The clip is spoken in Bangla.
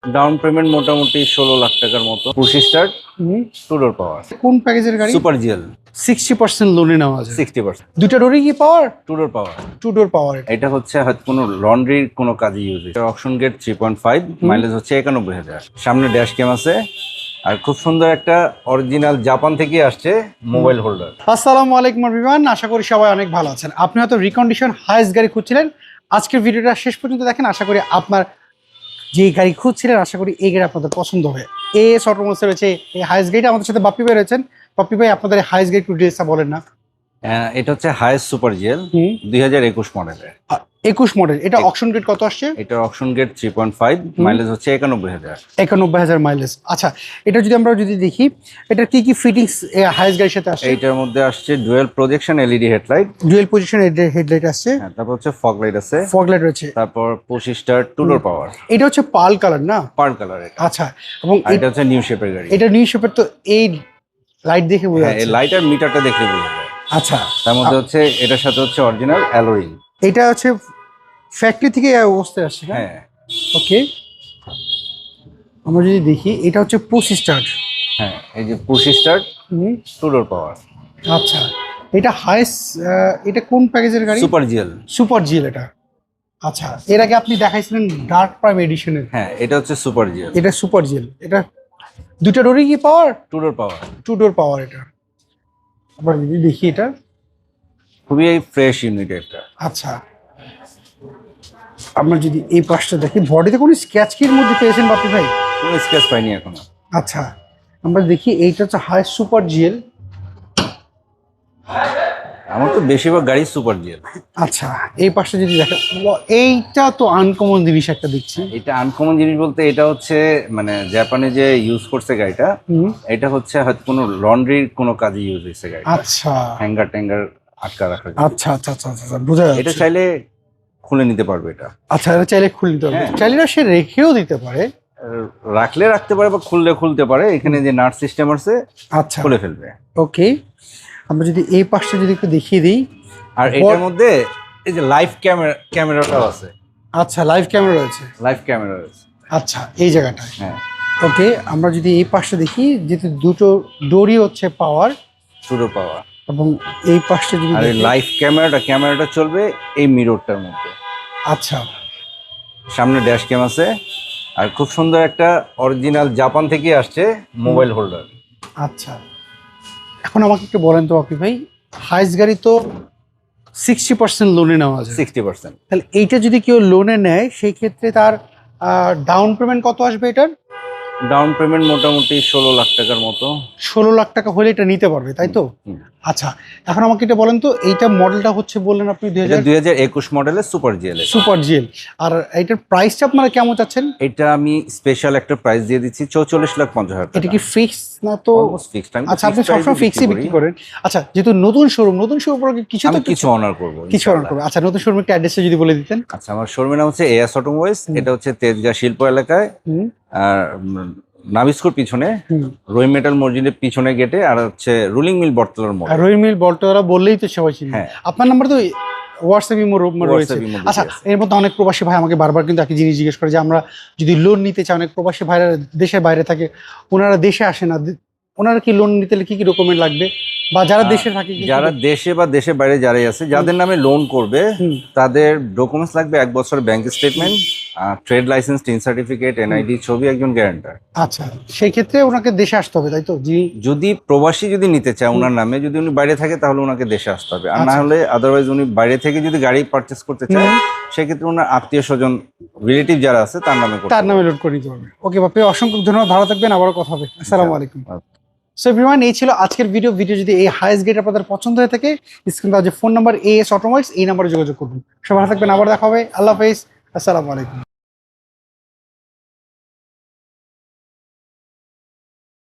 ডাউন পেমেন্ট মোটামুটি 16 লাখ টাকার মতো। পুশ স্টার্ট, টু ডোর পাওয়ার। কোন প্যাকেজের গাড়ি? Super GL. 60% লোনে নেওয়া যায়। 60%। দুইটা ডোরই কি পাওয়ার? টু ডোর পাওয়ার। টু ডোর পাওয়ার। এটা হচ্ছে হয়তো কোনো লন্ড্রির কোনো কাজে ইউজ হচ্ছে। অপশন গেট 3.5, মাইলেজ হচ্ছে 91,000। সামনে ড্যাশ ক্যাম আছে, আর খুব সুন্দর একটা অরিজিনাল জাপান থেকে আসছে মোবাইল হোল্ডার। আসসালামু আলাইকুম এভরিওয়ান, আশা করি সবাই অনেক ভালো আছেন। আপনি হয়তো রিকন্ডিশন হাইস্ট গাড়ি খুঁজছিলেন, আজকের ভিডিওটা শেষ পর্যন্ত দেখেন। আশা করি আপনার যে গাড়ি খুঁজছিলেন, আশা করি এই গাড়ি আপনাদের পছন্দ হবে। এস অটোমোবাইলস রয়েছে এই হাইস্ট গাড়িটা। আমাদের সাথে বাপ্পি ভাই রয়েছেন। বাপ্পি ভাই, আপনাদের হাইস্ট গাড়ি একটু ডিটেইলসটা বলেন না। এটা হচ্ছে হাইস্ট সুপার জিএল 2021 মডেলের। 21 মডেল। এটা অকশন গেট কত আসছে? এটা অপশন গেট 3.5, মাইলেজ হচ্ছে 91,000। 91,000 মাইলেজ। আচ্ছা, এটা যদি দেখি, এটা কি কি ফিটিংস হাইস্ট গাড়ির সাথে আসছে? এইটার মধ্যে আসছে dual projection LED headlight, dual position headlight আসছে। হ্যাঁ, তারপর হচ্ছে ফগ লাইট আছে, ফগ লাইট রয়েছে, তারপর পুশ স্টার্ট, টু ডোর পাওয়ার। এটা হচ্ছে পার্ল কালার না? পার্ল কালার এটা। আচ্ছা, এবং আর এটা হচ্ছে নিউ শেপের গাড়ি। এটা নিউ শেপের, তো এই লাইট দেখে বোঝা হ্যাঁ, এই যাচ্ছে। লাইট আর মিটারটা দেখলে বোঝা যায়। আচ্ছা, তার মধ্যে হচ্ছে এটার সাথে হচ্ছে অরিজিনাল অ্যালোরিং। এটা হচ্ছে ফ্যাক্টরি থেকে এই অবস্থায় আসছে। হ্যাঁ, ওকে, আমরা যদি দেখি, এটা হচ্ছে পুশ স্টার্ট। হ্যাঁ, এই যে পুশ স্টার্ট, টু ডোর পাওয়ার। আচ্ছা, এটা হাইস্ট, এটা কোন প্যাকেজের গাড়ি? Super GL. সুপার জিএল এটা। আচ্ছা, এর আগে আপনি দেখাইছিলেন ডার্ক প্রাইম এডিশনের। হ্যাঁ, এটা হচ্ছে সুপার জিএল। এটা সুপার জিএল। এটা দুইটা ডোরই কি পাওয়ার? টু ডোর পাওয়ার। টু ডোর পাওয়ার এটা। আবার যদি দেখি, এটা খুবই ফ্রেশ ইউনিট এটা। আচ্ছা, আমরা যদি এই পাশটা দেখি, বডিতে কোনো স্ক্র্যাচ কির মধ্যে পেয়েছেন বাপি ভাই? কোনো স্ক্র্যাচ পাইনি এখনো। আচ্ছা, আমরা দেখি, এইটা হচ্ছে হাই সুপার জিএল। আমার তো বেশিরভাগ গাড়ি সুপার জিএল। আচ্ছা, এই পাশটা যদি দেখেন, এইটা তো আনকমন জিনিস একটা দেখছি। এটা আনকমন জিনিস বলতে, এটা হচ্ছে মানে জাপানে যে ইউজ করছে গাড়িটা, এটা হচ্ছে হয়তো কোনো লন্ড্রির কোনো কাজে ইউজ হয়েছে গাড়ি। আচ্ছা, হ্যাঙ্গার ট্যাঙ্গার আটকা রাখা যায়। আচ্ছা আচ্ছা আচ্ছা আচ্ছা, বোঝা যাচ্ছে। এটা চাইলে খুলে নিতে পারবে এটা। আচ্ছা, এটা চাইলে খুলে নিতে পারবে, হ্যাঁ। চাইলে না সে রেখেও দিতে পারে। রাখলে রাখতে পারে বা খুললে খুলতে পারে। এখানে যে নাট সিস্টেম আছে, আচ্ছা, খুলে ফেলবে। ওকে, আমরা যদি এই পাশটা যদি একটু দেখিয়ে দিই, আর এটার মধ্যে এই যে লাইভ ক্যামেরাটাও আছে। আচ্ছা, লাইভ ক্যামেরা রয়েছে। লাইভ ক্যামেরা আছে, আচ্ছা, এই জায়গাটায়। হ্যাঁ। ওকে, আমরা যদি এই পাশটা দেখি, যেহেতু দুটো ডোরই হচ্ছে পাওয়ার, টু ডোর পাওয়ার। এবং এই পাশটা যদি আর এই দেখি, লাইভ ক্যামেরাটা চলবে এই মিররটার মধ্যে। আচ্ছা, সামনে ড্যাশ ক্যাম আছে, আর খুব সুন্দর একটা অরিজিনাল জাপান থেকে আসছে মোবাইল হোল্ডার। আচ্ছা, এখন আমাকে একটু বলেন তো আপনি ভাই, হাইস গাড়ি তো 60% লোনে নেওয়া যায়। 60%। তাহলে এইটা যদি কেউ লোনে নেয়, সেই ক্ষেত্রে তার ডাউন পেমেন্ট কত আসবে এটার? ডাউন পেমেন্ট মোটামুটি 16 লাখ টাকার মতো। 16 লাখ টাকা হলে এটা নিতে পারবে, তাই তো? আচ্ছা, এখন আমাকে এটা বলেন তো, এইটা মডেলটা হচ্ছে বললেন আপনি 2021 মডেলের সুপার জিএল। Super GL. আর এইটার প্রাইসটা আপনারা কেমন চাচ্ছেন? এটা আমি স্পেশাল একটা প্রাইস দিয়ে দিচ্ছি 44,50,000 টাকা। এটা কি ফিক্স না? তো ফিক্সড। আচ্ছা, আপনি সবসময় ফিক্সই বিক্রি করেন। আচ্ছা, যেহেতু নতুন শোরুম কিছু তো কিছু অনার করবো, কিছু অনার করবো। আচ্ছা, নতুন শোরুমের একটা অ্যাড্রেসটা যদি বলে দিতেন। আচ্ছা, আমার শোরুমের নাম হচ্ছে এস অটোমোবাইলস। এটা হচ্ছে তেজগাঁ শিল্প এলাকায়, আর নাবিস্কুর পিছনে, রহিম মেটাল মসজিদের পিছনে গেটে, আর হচ্ছে রুলিং মিল বটতলার মোড়। রহিম মিল বলটোরা বললেই তো সবাই চিনি। হ্যাঁ। আপনার নাম্বার তো হোয়াটসঅ্যাপ ইমো রয়েছে। আচ্ছা, এর মধ্যে অনেক প্রবাসী ভাই আমাকে বারবার কিন্তু একই জিনিস জিজ্ঞেস করে যে আমরা যদি লোন নিতে চাই, অনেক প্রবাসী ভাইরা দেশের বাইরে থাকে, ওনারা দেশে আসে না, ওনারা কি লোন নিতে কি কি ডকুমেন্ট লাগবে? বা যারা দেশে থাকে, যারা দেশে বা দেশের বাইরে যারাই আছে, যাদের নামে লোন করবে, তাদের ডকুমেন্টস লাগবে 1 বছরের bank statement, trade licence, tin certificate, NID ছবি, একজন গ্যারান্টার। আচ্ছা, সেই ক্ষেত্রে ওনাকে দেশে আসতে হবে, তাই তো? জি। যদি প্রবাসী যদি নিতে চায় ওনার নামে, যদি উনি বাইরে থাকে, তাহলে ওনাকে দেশে আসতে হবে। আর না হলে আদারওয়াইজ উনি বাইরে থেকে যদি গাড়ি পারচেস করতে চায়, সেক্ষেত্রে ওনার আত্মীয় স্বজন, রিলেটিভ যারা আছে, তার নামে লোড করে নিতে হবে। ওকে বাপি, অসংখ্য ধন্যবাদ, ভালো থাকবেন, আবারও কথা হবে। আসসালামু আলাইকুম। সো এভরিওয়ান, এই ছিল আজকের ভিডিও যদি এই হাইস্ট গেট আপনাদের পছন্দ হয়ে থাকে, স্ক্রিনে যে ফোন নাম্বার এস অটোমোবাইলস, এই নাম্বারে যোগাযোগ করুন। সবাই ভালো থাকবেন, আবার দেখা হবে। আল্লাহ হাফেজ, আসসালামু আলাইকুম।